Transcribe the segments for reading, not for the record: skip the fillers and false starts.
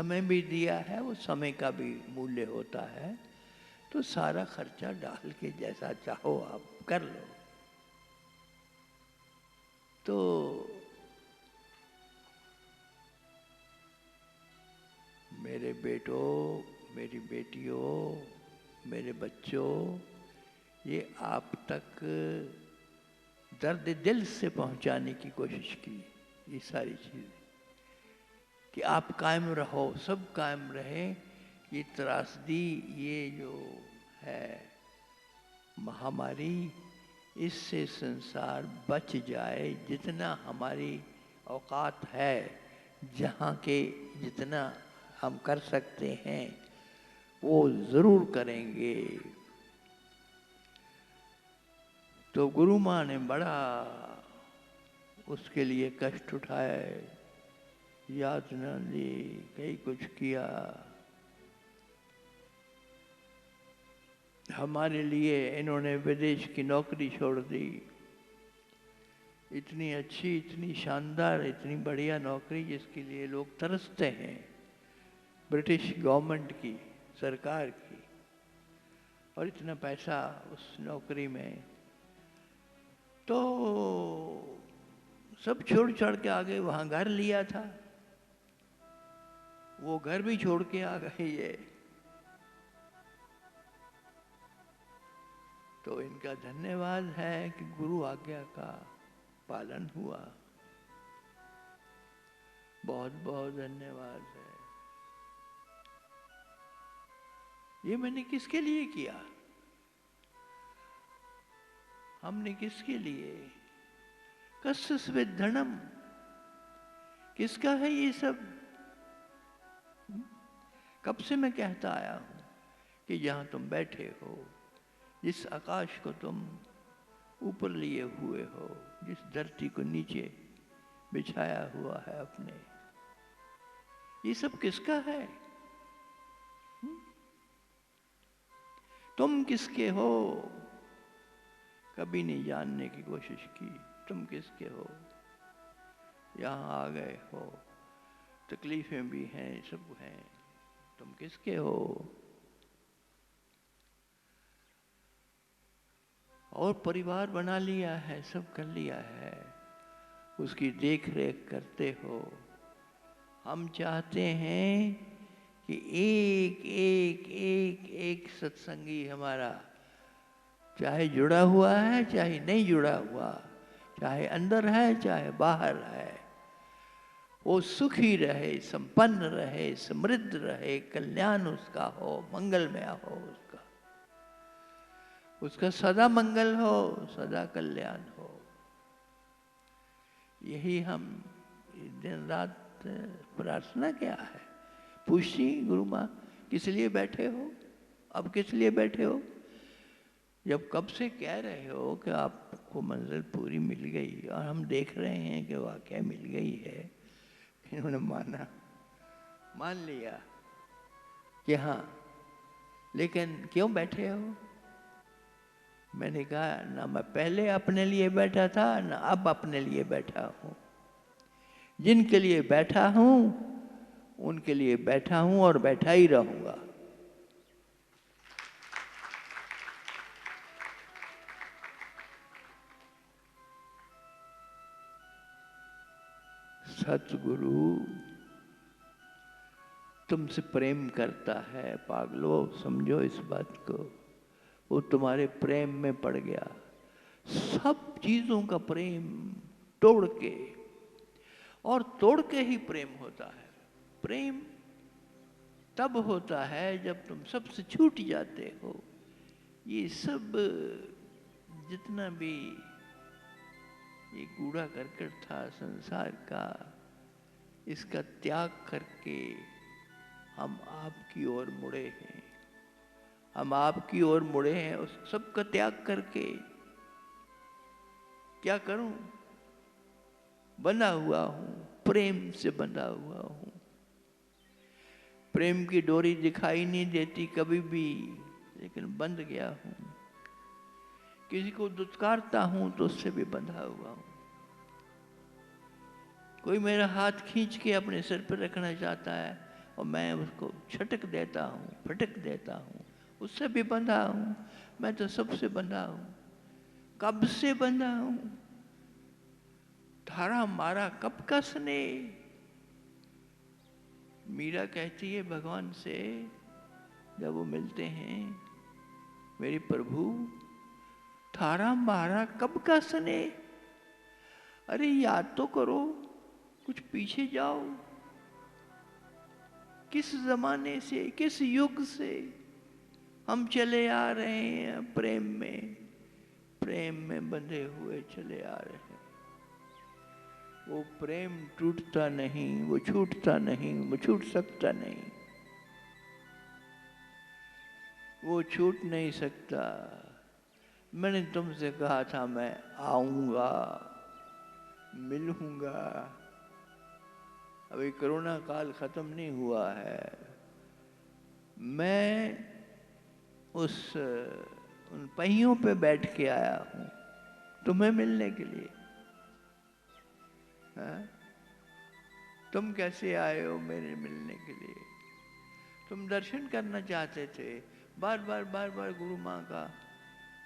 समय भी दिया है, वो समय का भी मूल्य होता है, तो सारा खर्चा डाल के जैसा चाहो आप कर लो। तो मेरे बेटों, मेरी बेटियों, मेरे बच्चों, ये आप तक दर्द दिल से पहुंचाने की कोशिश की, ये सारी चीज़ें, कि आप कायम रहो, सब कायम रहे। ये त्रासदी, ये जो है महामारी, इससे संसार बच जाए। जितना हमारी औकात है, जहाँ के जितना हम कर सकते हैं वो ज़रूर करेंगे। तो गुरु माँ ने बड़ा उसके लिए कष्ट उठाए, यातना दी, कई कुछ किया। हमारे लिए इन्होंने विदेश की नौकरी छोड़ दी, इतनी अच्छी, इतनी शानदार, इतनी बढ़िया नौकरी जिसके लिए लोग तरसते हैं, ब्रिटिश गवर्नमेंट की, सरकार की, और इतना पैसा उस नौकरी में। तो सब छोड़ छाड़ के आ गए। वहाँ घर लिया था, वो घर भी छोड़ के आ गए ये। तो इनका धन्यवाद है कि गुरु आज्ञा का पालन हुआ। बहुत बहुत धन्यवाद है। ये मैंने किसके लिए किया? हमने किसके लिए? कस्य विद्धनम, किसका है ये सब? कब से मैं कहता आया हूं कि जहां तुम बैठे हो, जिस आकाश को तुम ऊपर लिए हुए हो, जिस धरती को नीचे बिछाया हुआ है अपने, ये सब किसका है? तुम किसके हो? कभी नहीं जानने की कोशिश की तुम किसके हो। यहाँ आ गए हो, तकलीफें भी हैं, सब हैं, तुम किसके हो? और परिवार बना लिया है, सब कर लिया है, उसकी देख रेख करते हो। हम चाहते हैं कि एक एक एक एक सत्संगी हमारा, चाहे जुड़ा हुआ है चाहे नहीं जुड़ा हुआ, चाहे अंदर है चाहे बाहर है, वो सुखी रहे, संपन्न रहे, समृद्ध रहे, कल्याण उसका हो, मंगलमय हो उसका, उसका सदा मंगल हो, सदा कल्याण हो। यही हम दिन रात प्रार्थना क्या है, पूछती गुरु माँ किस लिए बैठे हो, अब किस लिए बैठे हो? जब कब से कह रहे हो कि आपको मंजिल पूरी मिल गई, और हम देख रहे हैं कि वाकई मिल गई है, इन्होंने मान लिया कि हाँ, लेकिन क्यों बैठे हो? मैंने कहा ना मैं पहले अपने लिए बैठा था, ना अब अपने लिए बैठा हूँ। जिनके लिए बैठा हूँ उनके लिए बैठा हूँ और बैठा ही रहूँगा। सतगुरु तुमसे प्रेम करता है, पागलो समझो इस बात को। वो तुम्हारे प्रेम में पड़ गया, सब चीजों का प्रेम तोड़ के, और तोड़ के ही प्रेम होता है। प्रेम तब होता है जब तुम सबसे छूट जाते हो। ये सब जितना भी ये कूड़ा करकट था संसार का, इसका त्याग करके हम आपकी ओर मुड़े हैं। हम आपकी ओर मुड़े हैं, उस सब का त्याग करके। क्या करूं? बंधा हुआ हूं, प्रेम से बंधा हुआ हूं। प्रेम की डोरी दिखाई नहीं देती कभी भी, लेकिन बंध गया हूं। किसी को दुत्कारता हूं तो उससे भी बंधा हुआ हूं। कोई मेरा हाथ खींच के अपने सिर पर रखना चाहता है, और मैं उसको छटक देता हूँ, फटक देता हूँ, उससे भी बंधा हूँ। मैं तो सबसे बंधा हूँ। कब से बंधा हूँ? थारा मारा कब का स्नेह। मीरा कहती है भगवान से जब वो मिलते हैं, मेरे प्रभु थारा मारा कब का स्नेह। अरे याद तो करो, कुछ पीछे जाओ। किस जमाने से, किस युग से हम चले आ रहे हैं प्रेम में बंधे हुए चले आ रहे हैं। वो प्रेम टूटता नहीं, वो छूटता नहीं, वो छूट सकता नहीं, वो छूट नहीं सकता। मैंने तुमसे कहा था मैं आऊंगा, मिलूंगा। अभी कोरोना काल खत्म नहीं हुआ है। मैं उन पहियों पे बैठ के आया हूं तुम्हें मिलने के लिए। हाँ? तुम कैसे आए हो मेरे मिलने के लिए? तुम दर्शन करना चाहते थे। बार बार गुरु माँ का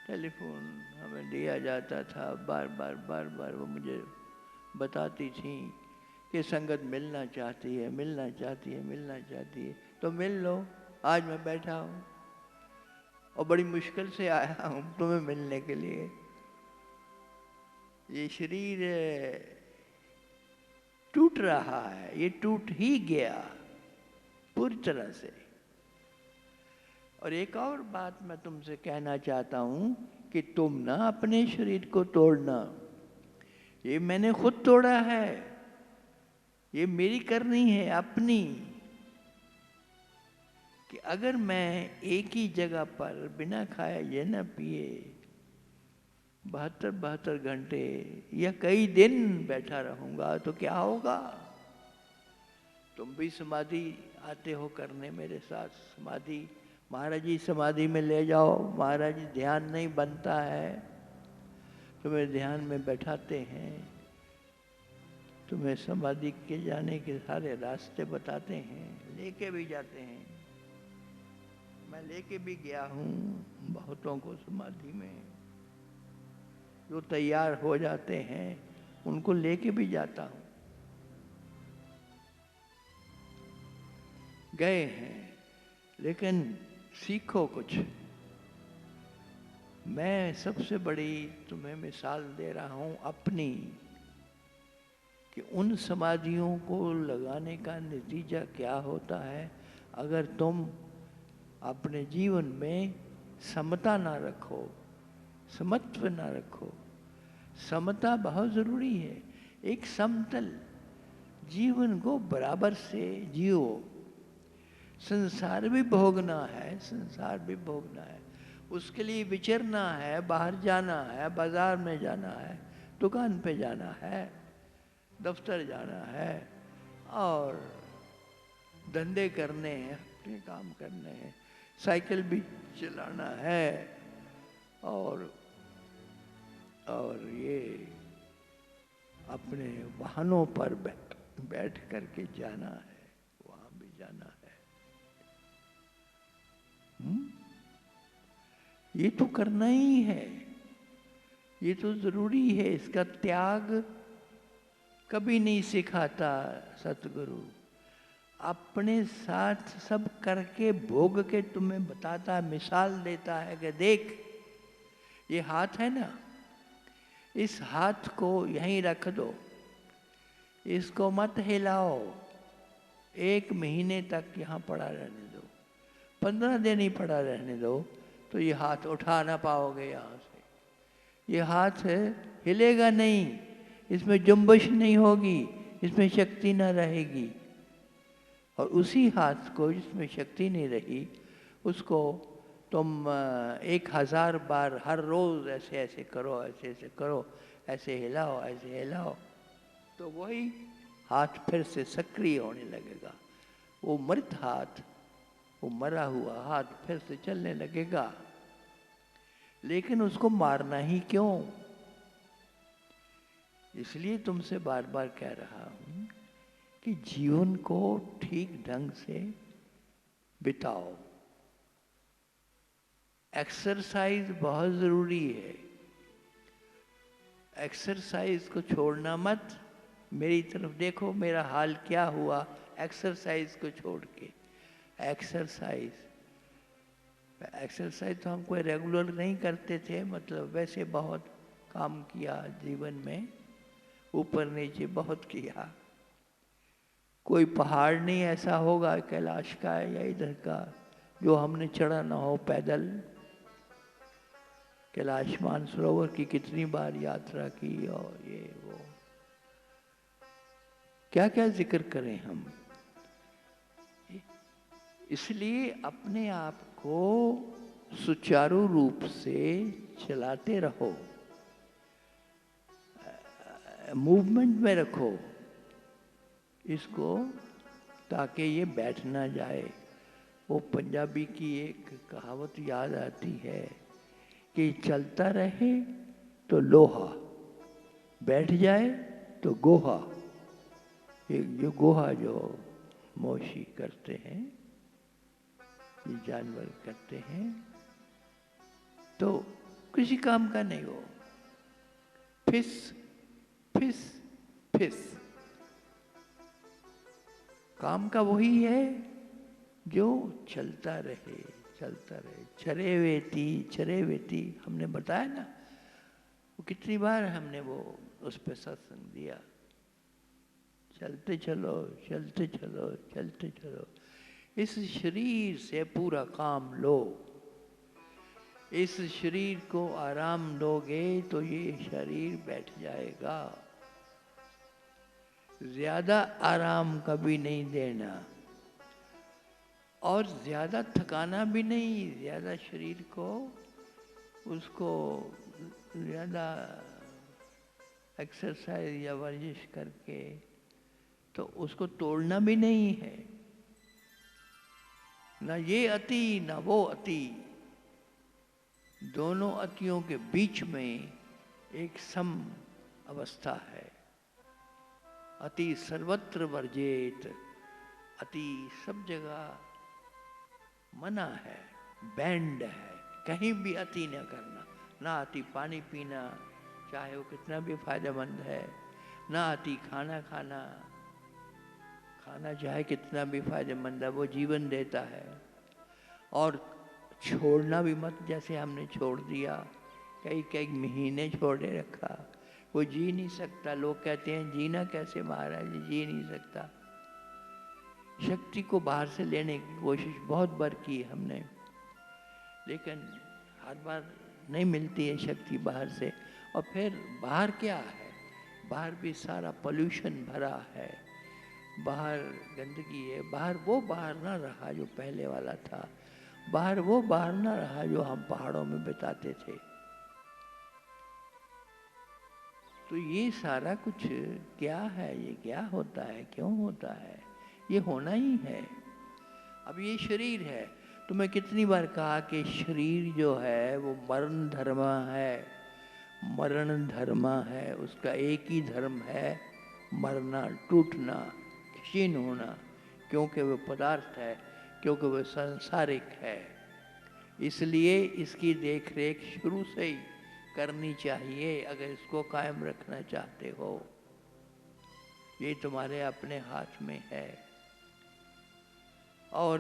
टेलीफोन हमें दिया जाता था। बार बार वो मुझे बताती थी कि संगत मिलना चाहती है, मिलना चाहती है, मिलना चाहती है। तो मिल लो। आज मैं बैठा हूँ और बड़ी मुश्किल से आया हूँ तुम्हें मिलने के लिए। ये शरीर टूट रहा है, ये टूट ही गया पूरी तरह से। और एक और बात मैं तुमसे कहना चाहता हूं कि तुम ना अपने शरीर को तोड़ना। ये मैंने खुद तोड़ा है, ये मेरी करनी है अपनी। कि अगर मैं एक ही जगह पर बिना खाए ये न पिए 72 घंटे या कई दिन बैठा रहूंगा तो क्या होगा? तुम भी समाधि आते हो करने मेरे साथ। समाधि महाराज जी समाधि में ले जाओ। महाराज जी ध्यान नहीं बनता है, तुम्हें ध्यान में बैठाते हैं, तुम्हें समाधि के जाने के सारे रास्ते बताते हैं, लेके भी जाते हैं। मैं लेके भी गया हूँ बहुतों को समाधि में। जो तैयार हो जाते हैं उनको लेके भी जाता हूँ। गए हैं, लेकिन सीखो कुछ। मैं सबसे बड़ी तुम्हें मिसाल दे रहा हूँ अपनी, कि उन समाधियों को लगाने का नतीजा क्या होता है अगर तुम अपने जीवन में समता ना रखो, समत्व ना रखो। समता बहुत जरूरी है। एक समतल जीवन को बराबर से जियो। संसार भी भोगना है, संसार भी भोगना है। उसके लिए विचरना है, बाहर जाना है, बाजार में जाना है, दुकान पे जाना है, दफ्तर जाना है और धंधे करने हैं, अपने काम करने हैं, साइकिल भी चलाना है और ये अपने वाहनों पर बैठ करके जाना है, वहां भी जाना है। ये तो करना ही है, ये तो जरूरी है। इसका त्याग कभी नहीं सिखाता सतगुरु। अपने साथ सब करके भोग के तुम्हें बताता है, मिसाल देता है कि देख ये हाथ है ना, इस हाथ को यहीं रख दो, इसको मत हिलाओ, 1 महीने तक यहाँ पड़ा रहने दो, 15 दिन ही पड़ा रहने दो, तो ये हाथ उठा ना पाओगे यहाँ से। ये हाथ हिलेगा नहीं, इसमें जुम्बश नहीं होगी, इसमें शक्ति ना रहेगी। और उसी हाथ को जिसमें शक्ति नहीं रही, उसको तुम 1000 बार हर रोज ऐसे ऐसे करो, ऐसे ऐसे करो, ऐसे हिलाओ, ऐसे हिलाओ, तो वही हाथ फिर से सक्रिय होने लगेगा। वो मृत हाथ, वो मरा हुआ हाथ फिर से चलने लगेगा। लेकिन उसको मारना ही क्यों? इसलिए तुमसे बार बार कह रहा हूं कि जीवन को ठीक ढंग से बिताओ। एक्सरसाइज बहुत ज़रूरी है। एक्सरसाइज को छोड़ना मत। मेरी तरफ देखो, मेरा हाल क्या हुआ एक्सरसाइज को छोड़ के। एक्सरसाइज तो हम कोई रेगुलर नहीं करते थे, मतलब वैसे बहुत काम किया जीवन में, ऊपर नीचे बहुत किया। कोई पहाड़ नहीं ऐसा होगा कैलाश का या इधर का जो हमने चढ़ा ना हो पैदल। कैलाश मानसरोवर की कितनी बार यात्रा की और ये वो, क्या क्या जिक्र करें हम। इसलिए अपने आप को सुचारू रूप से चलाते रहो, मूवमेंट में रखो इसको, ताकि ये बैठ ना जाए। वो पंजाबी की एक कहावत याद आती है कि चलता रहे तो लोहा, बैठ जाए तो गोहा। एक जो गोहा जो मौसी करते हैं, ये जानवर करते हैं, तो किसी काम का नहीं हो। फिस फिस फिस, काम का वही है जो चलता रहे चलता रहे। चरे वेती हमने बताया ना, वो कितनी बार हमने वो उस पर सत्संग दिया। चलते चलो चलते चलो चलते चलो। इस शरीर से पूरा काम लो। इस शरीर को आराम दोगे तो ये शरीर बैठ जाएगा। ज्यादा आराम कभी नहीं देना और ज्यादा थकाना भी नहीं। ज्यादा शरीर को उसको ज्यादा एक्सरसाइज या वर्जिश करके तो उसको तोड़ना भी नहीं है। ना ये अति ना वो अति, दोनों अतियों के बीच में एक सम अवस्था है। अति सर्वत्र वर्जेत, अति सब जगह मना है, बैंड है। कहीं भी अति न करना। ना अति पानी पीना, चाहे वो कितना भी फायदेमंद है। ना अति खाना खाना, खाना चाहे कितना भी फायदेमंद है, वो जीवन देता है। और छोड़ना भी मत, जैसे हमने छोड़ दिया, कई कई महीने छोड़े रखा, वो जी नहीं सकता। लोग कहते हैं जीना कैसे महाराज जी नहीं सकता। शक्ति को बाहर से लेने की कोशिश बहुत बार की हमने, लेकिन हर बार नहीं मिलती है शक्ति बाहर से। और फिर बाहर क्या है, बाहर भी सारा पोल्यूशन भरा है, बाहर गंदगी है। बाहर वो बाहर ना रहा जो पहले वाला था। बाहर वो बाहर ना रहा जो हम पहाड़ों में बिताते थे। तो ये सारा कुछ क्या है, ये क्या होता है, क्यों होता है, ये होना ही है। अब ये शरीर है, तो मैं कितनी बार कहा कि शरीर जो है वो मरण धर्मा है। मरण धर्मा है, उसका एक ही धर्म है, मरना, टूटना, क्षीण होना। क्योंकि वो पदार्थ है, क्योंकि वो सांसारिक है। इसलिए इसकी देख रेख शुरू से ही करनी चाहिए अगर इसको कायम रखना चाहते हो। ये तुम्हारे अपने हाथ में है। और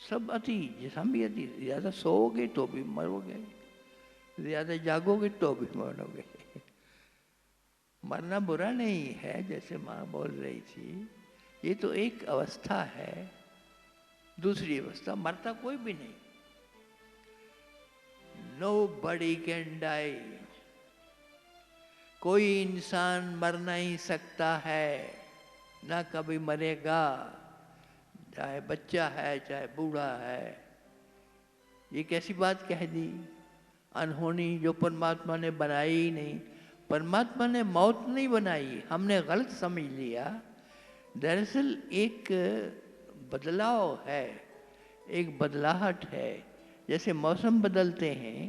सब अति, जैसा भी अति, ज्यादा सोओगे तो भी मरोगे, ज्यादा जागोगे तो भी मरोगे। मरना बुरा नहीं है, जैसे माँ बोल रही थी, ये तो एक अवस्था है। दूसरी अवस्था, मरता कोई भी नहीं। Nobody can die। कोई इंसान मर नहीं सकता है, ना कभी मरेगा, चाहे बच्चा है चाहे बूढ़ा है। ये कैसी बात कह दी, अनहोनी जो परमात्मा ने बनाई ही नहीं। परमात्मा ने मौत नहीं बनाई, हमने गलत समझ लिया। दरअसल एक बदलाव है, एक बदलाहट है। जैसे मौसम बदलते हैं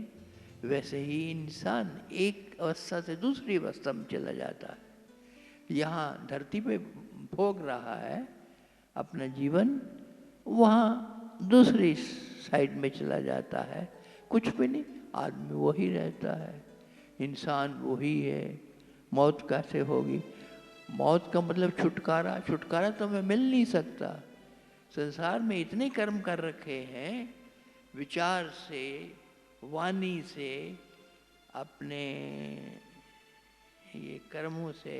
वैसे ही इंसान एक अवस्था से दूसरी अवस्था में चला जाता है। यहाँ धरती पे भोग रहा है अपना जीवन, वहाँ दूसरी साइड में चला जाता है, कुछ भी नहीं, आदमी वही रहता है, इंसान वही है। मौत कैसे होगी? मौत का मतलब छुटकारा, छुटकारा तो हमें मिल नहीं सकता। संसार में इतने कर्म कर रखे हैं, विचार से, वाणी से, अपने ये कर्मों से,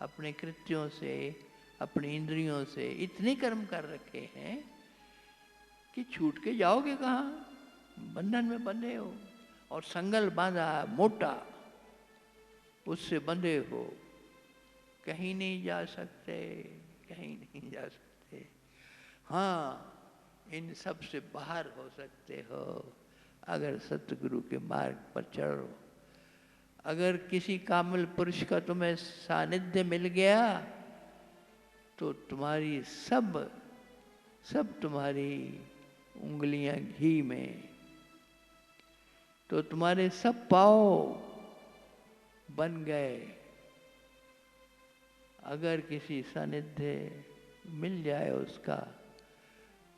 अपने कृत्यों से, अपनी इंद्रियों से इतने कर्म कर रखे हैं कि छूट के जाओगे कहाँ? बंधन में बंधे हो, और संगल बांधा मोटा, उससे बंधे हो, कहीं नहीं जा सकते, कहीं नहीं जा सकते। हाँ, इन सब से बाहर हो सकते हो अगर सतगुरु के मार्ग पर चलो। अगर किसी कामिल पुरुष का तुम्हें सानिध्य मिल गया तो तुम्हारी सब तुम्हारी उंगलियां घी में, तो तुम्हारे सब पाँव बन गए। अगर किसी सानिध्य मिल जाए उसका,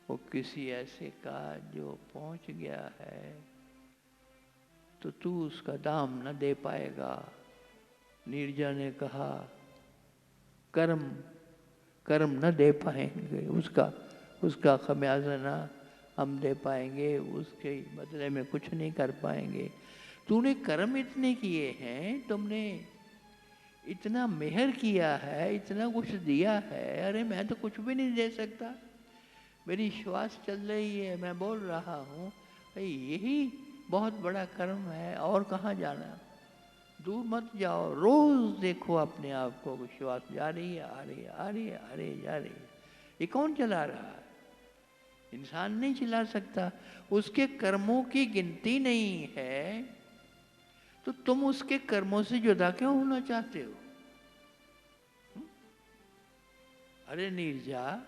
वो किसी ऐसे का जो पहुंच गया है, तो तू उसका दाम न दे पाएगा। नीरजा ने कहा, कर्म न दे पाएंगे, उसका खमियाजा ना हम दे पाएंगे, उसके बदले में कुछ नहीं कर पाएंगे। तूने कर्म इतने किए हैं, तुमने इतना मेहर किया है, इतना कुछ दिया है, अरे मैं तो कुछ भी नहीं दे सकता। मेरी श्वास चल रही है, मैं बोल रहा हूँ, भाई यही बहुत बड़ा कर्म है, और कहाँ जाना? दूर मत जाओ, रोज देखो अपने आप को, श्वास जा रही है, आ रही है, आ रही है, आ रही है, जा रही है। ये कौन चला रहा है? इंसान नहीं चला सकता। उसके कर्मों की गिनती नहीं है, तो तुम उसके कर्मों से जुदा क्यों होना चाहते हो? अरे नीरजा,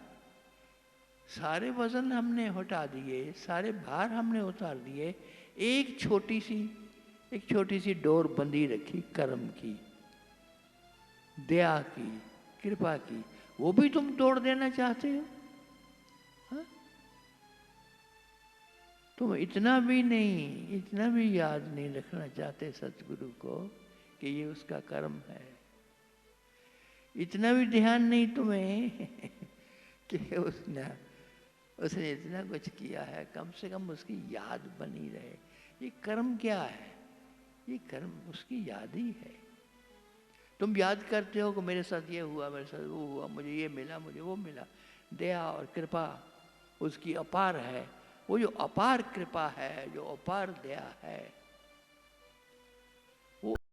सारे वजन हमने हटा दिए, सारे भार हमने उतार दिए, एक छोटी सी डोर बंधी रखी कर्म की, दया की, कृपा की, वो भी तुम तोड़ देना चाहते हो? हा? तुम इतना भी याद नहीं रखना चाहते सतगुरु को कि ये उसका कर्म है। इतना भी ध्यान नहीं तुम्हें कि उसने इतना कुछ किया है, कम से कम उसकी याद बनी रहे। ये कर्म क्या है? ये कर्म उसकी याद ही है। तुम याद करते हो कि मेरे साथ ये हुआ, मेरे साथ वो हुआ, मुझे ये मिला, मुझे वो मिला। दया और कृपा उसकी अपार है। वो जो अपार कृपा है, जो अपार दया है, वो